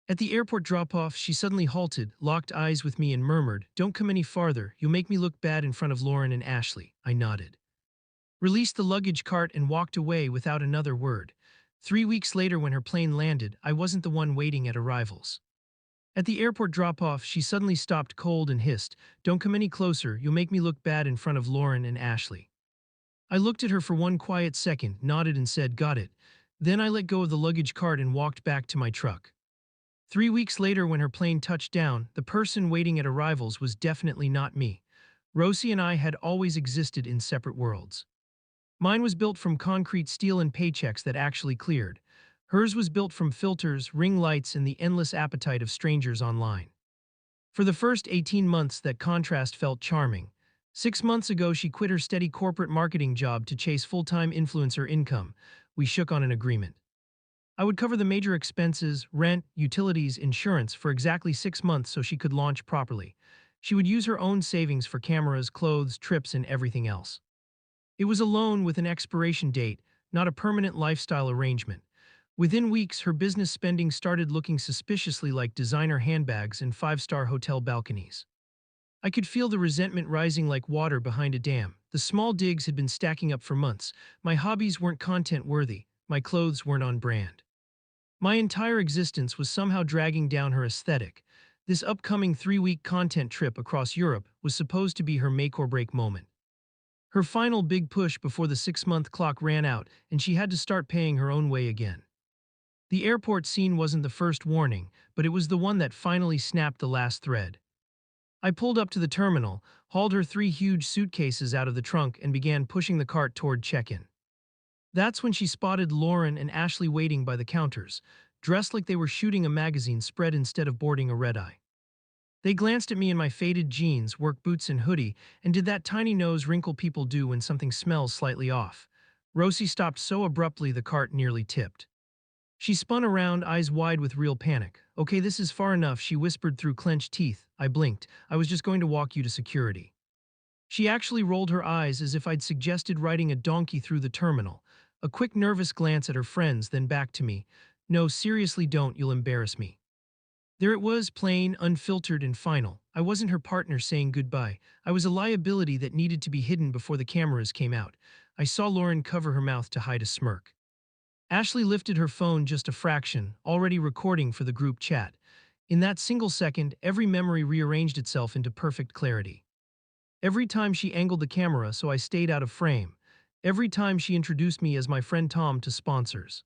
At the airport drop-off, she suddenly halted, locked eyes with me and murmured, "Don't come any farther, you'll make me look bad in front of Lauren and Ashley." I nodded. Released the luggage cart and walked away without another word. 3 weeks later when her plane landed, I wasn't the one waiting at arrivals. At the airport drop-off, she suddenly stopped cold and hissed, "Don't come any closer, you'll make me look bad in front of Lauren and Ashley." I looked at her for one quiet second, nodded and said, "Got it." Then I let go of the luggage cart and walked back to my truck. 3 weeks later when her plane touched down, the person waiting at arrivals was definitely not me. Rosie and I had always existed in separate worlds. Mine was built from concrete steel and paychecks that actually cleared. Hers was built from filters, ring lights, and the endless appetite of strangers online. For the first 18 months, that contrast felt charming. 6 months ago, she quit her steady corporate marketing job to chase full-time influencer income. We shook on an agreement. I would cover the major expenses, rent, utilities, insurance for exactly 6 months so she could launch properly. She would use her own savings for cameras, clothes, trips, and everything else. It was a loan with an expiration date, not a permanent lifestyle arrangement. Within weeks, her business spending started looking suspiciously like designer handbags and five-star hotel balconies. I could feel the resentment rising like water behind a dam. The small digs had been stacking up for months. My hobbies weren't content-worthy. My clothes weren't on brand. My entire existence was somehow dragging down her aesthetic. This upcoming 3-week content trip across Europe was supposed to be her make-or-break moment. Her final big push before the 6-month clock ran out and she had to start paying her own way again. The airport scene wasn't the first warning, but it was the one that finally snapped the last thread. I pulled up to the terminal, hauled her 3 huge suitcases out of the trunk and began pushing the cart toward check-in. That's when she spotted Lauren and Ashley waiting by the counters, dressed like they were shooting a magazine spread instead of boarding a red-eye. They glanced at me in my faded jeans, work boots, and hoodie, and did that tiny nose wrinkle people do when something smells slightly off. Rosie stopped so abruptly the cart nearly tipped. She spun around, eyes wide with real panic. "Okay, this is far enough," she whispered through clenched teeth. I blinked. "I was just going to walk you to security." She actually rolled her eyes as if I'd suggested riding a donkey through the terminal. A quick nervous glance at her friends, then back to me. "No, seriously don't, you'll embarrass me." There it was, plain, unfiltered, and final. I wasn't her partner saying goodbye. I was a liability that needed to be hidden before the cameras came out. I saw Lauren cover her mouth to hide a smirk. Ashley lifted her phone just a fraction, already recording for the group chat. In that single second, every memory rearranged itself into perfect clarity. Every time she angled the camera so I stayed out of frame. Every time she introduced me as my friend Tom to sponsors.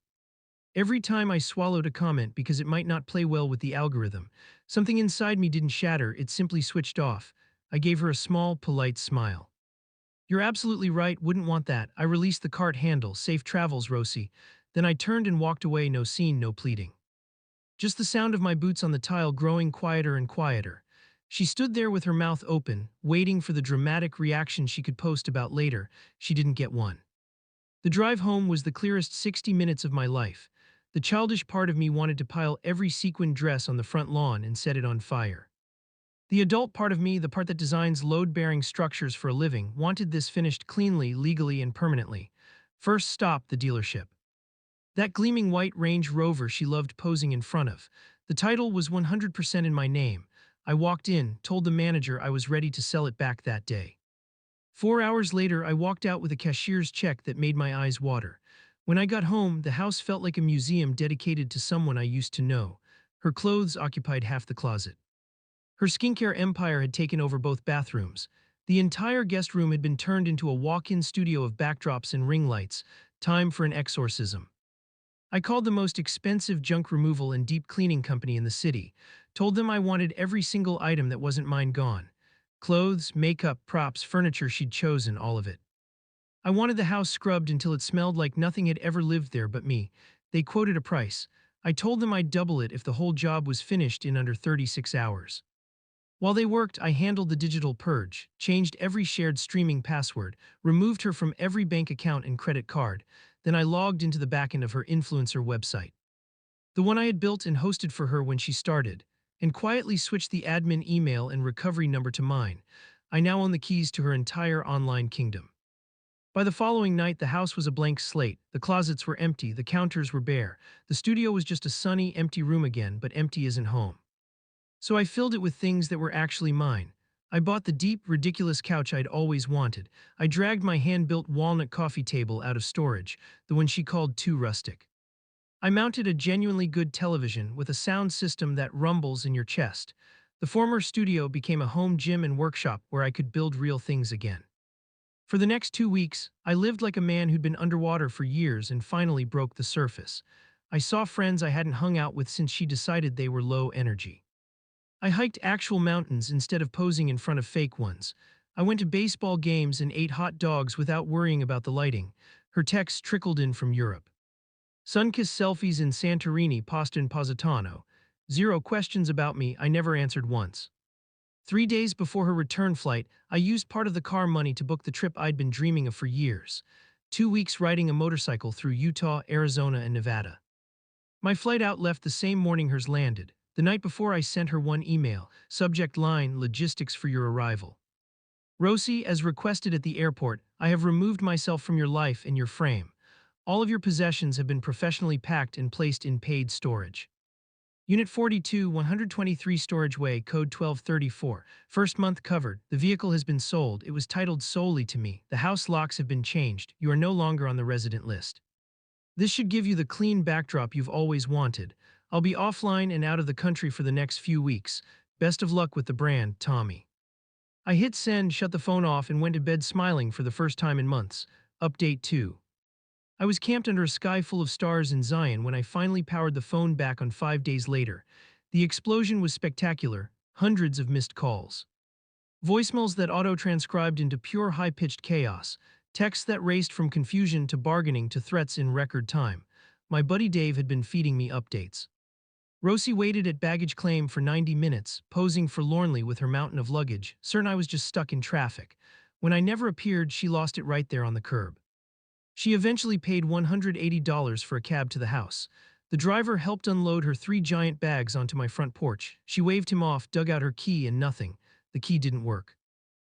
Every time I swallowed a comment because it might not play well with the algorithm. Something inside me didn't shatter, it simply switched off. I gave her a small, polite smile. "You're absolutely right, wouldn't want that." I released the cart handle. "Safe travels, Rosie." Then I turned and walked away, no scene, no pleading. Just the sound of my boots on the tile growing quieter and quieter. She stood there with her mouth open, waiting for the dramatic reaction she could post about later. She didn't get one. The drive home was the clearest 60 minutes of my life. The childish part of me wanted to pile every sequined dress on the front lawn and set it on fire. The adult part of me, the part that designs load-bearing structures for a living, wanted this finished cleanly, legally, and permanently. First stop, the dealership. That gleaming white Range Rover she loved posing in front of. The title was 100% in my name. I walked in, told the manager I was ready to sell it back that day. 4 hours later, I walked out with a cashier's check that made my eyes water. When I got home, the house felt like a museum dedicated to someone I used to know. Her clothes occupied half the closet. Her skincare empire had taken over both bathrooms. The entire guest room had been turned into a walk-in studio of backdrops and ring lights. Time for an exorcism. I called the most expensive junk removal and deep cleaning company in the city, told them I wanted every single item that wasn't mine gone. Clothes, makeup, props, furniture she'd chosen, all of it. I wanted the house scrubbed until it smelled like nothing had ever lived there but me. They quoted a price. I told them I'd double it if the whole job was finished in under 36 hours. While they worked, I handled the digital purge, changed every shared streaming password, removed her from every bank account and credit card. Then I logged into the backend of her influencer website, the one I had built and hosted for her when she started, and quietly switched the admin email and recovery number to mine. I now own the keys to her entire online kingdom. By the following night, the house was a blank slate. The closets were empty, the counters were bare. The studio was just a sunny, empty room again, but empty isn't home. So I filled it with things that were actually mine. I bought the deep, ridiculous couch I'd always wanted. I dragged my hand-built walnut coffee table out of storage, the one she called too rustic. I mounted a genuinely good television with a sound system that rumbles in your chest. The former studio became a home gym and workshop where I could build real things again. For the next 2 weeks, I lived like a man who'd been underwater for years and finally broke the surface. I saw friends I hadn't hung out with since she decided they were low energy. I hiked actual mountains instead of posing in front of fake ones. I went to baseball games and ate hot dogs without worrying about the lighting. Her texts trickled in from Europe. Sun-kissed selfies in Santorini, Pasta and Positano. 0 questions about me, I never answered once. 3 days before her return flight, I used part of the car money to book the trip I'd been dreaming of for years. 2 weeks riding a motorcycle through Utah, Arizona, and Nevada. My flight out left the same morning hers landed. The night before I sent her one email, subject line, logistics for your arrival. Rosie, as requested at the airport, I have removed myself from your life and your frame. All of your possessions have been professionally packed and placed in paid storage. Unit 42, 123 Storage Way, code 1234. First month covered. The vehicle has been sold. It was titled solely to me. The house locks have been changed. You are no longer on the resident list. This should give you the clean backdrop you've always wanted. I'll be offline and out of the country for the next few weeks. Best of luck with the brand, Tommy. I hit send, shut the phone off, and went to bed smiling for the first time in months. Update 2. I was camped under a sky full of stars in Zion when I finally powered the phone back on 5 days later. The explosion was spectacular, hundreds of missed calls. Voicemails that auto-transcribed into pure high-pitched chaos. Texts that raced from confusion to bargaining to threats in record time. My buddy Dave had been feeding me updates. Rosie waited at baggage claim for 90 minutes, posing forlornly with her mountain of luggage, certain I was just stuck in traffic. When I never appeared, she lost it right there on the curb. She eventually paid $180 for a cab to the house. The driver helped unload her 3 giant bags onto my front porch. She waved him off, dug out her key, and nothing. The key didn't work.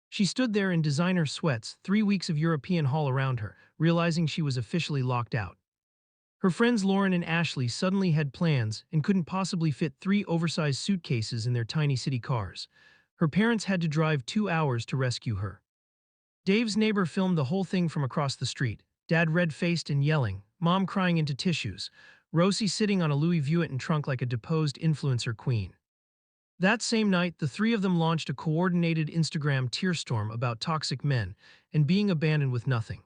She stood there in designer sweats, 3 weeks of European haul around her, realizing she was officially locked out. Her friends Lauren and Ashley suddenly had plans and couldn't possibly fit 3 oversized suitcases in their tiny city cars. Her parents had to drive 2 hours to rescue her. Dave's neighbor filmed the whole thing from across the street. Dad red-faced and yelling, Mom crying into tissues, Rosie sitting on a Louis Vuitton trunk like a deposed influencer queen. That same night, the 3 of them launched a coordinated Instagram tearstorm about toxic men and being abandoned with nothing.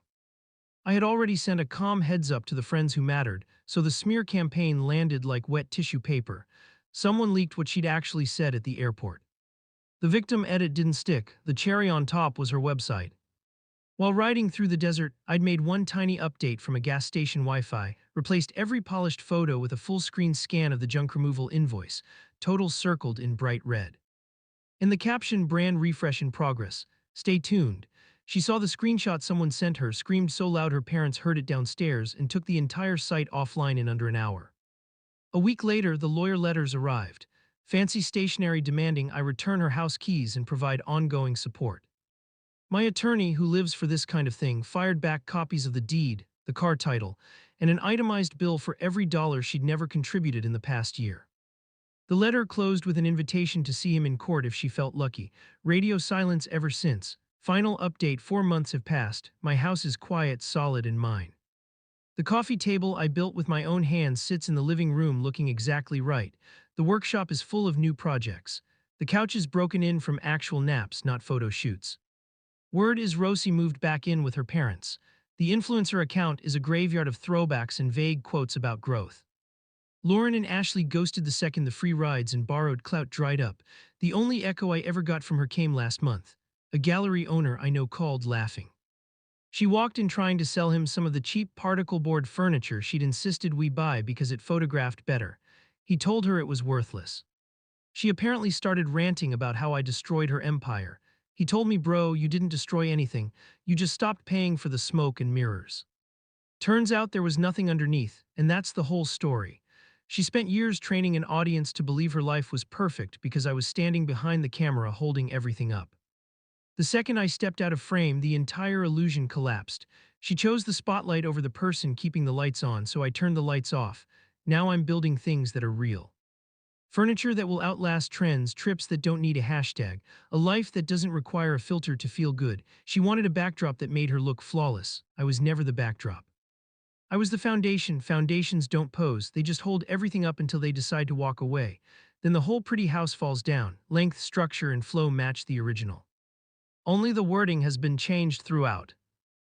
I had already sent a calm heads-up to the friends who mattered, so the smear campaign landed like wet tissue paper. Someone leaked what she'd actually said at the airport. The victim edit didn't stick. The cherry on top was her website. While riding through the desert, I'd made one tiny update from a gas station Wi-Fi, replaced every polished photo with a full-screen scan of the junk removal invoice, totals circled in bright red. In the caption, brand refresh in progress. Stay tuned. She saw the screenshot someone sent her, screamed so loud her parents heard it downstairs, and took the entire site offline in under an hour. A week later, the lawyer letters arrived. Fancy stationery demanding I return her house keys and provide ongoing support. My attorney, who lives for this kind of thing, fired back copies of the deed, the car title, and an itemized bill for every dollar she'd never contributed in the past year. The letter closed with an invitation to see him in court if she felt lucky. Radio silence ever since. Final update, 4 months have passed. My house is quiet, solid, and mine. The coffee table I built with my own hands sits in the living room looking exactly right. The workshop is full of new projects. The couch is broken in from actual naps, not photo shoots. Word is Rosie moved back in with her parents. The influencer account is a graveyard of throwbacks and vague quotes about growth. Lauren and Ashley ghosted the second the free rides and borrowed clout dried up. The only echo I ever got from her came last month. A gallery owner I know called laughing. She walked in trying to sell him some of the cheap particle board furniture she'd insisted we buy because it photographed better. He told her it was worthless. She apparently started ranting about how I destroyed her empire. He told me, bro, you didn't destroy anything. You just stopped paying for the smoke and mirrors. Turns out there was nothing underneath, and that's the whole story. She spent years training an audience to believe her life was perfect because I was standing behind the camera holding everything up. The second I stepped out of frame, the entire illusion collapsed. She chose the spotlight over the person keeping the lights on, so I turned the lights off. Now I'm building things that are real. Furniture that will outlast trends, trips that don't need a hashtag, a life that doesn't require a filter to feel good. She wanted a backdrop that made her look flawless. I was never the backdrop. I was the foundation. Foundations don't pose, they just hold everything up until they decide to walk away. Then the whole pretty house falls down. Length, structure, and flow match the original. Only the wording has been changed throughout.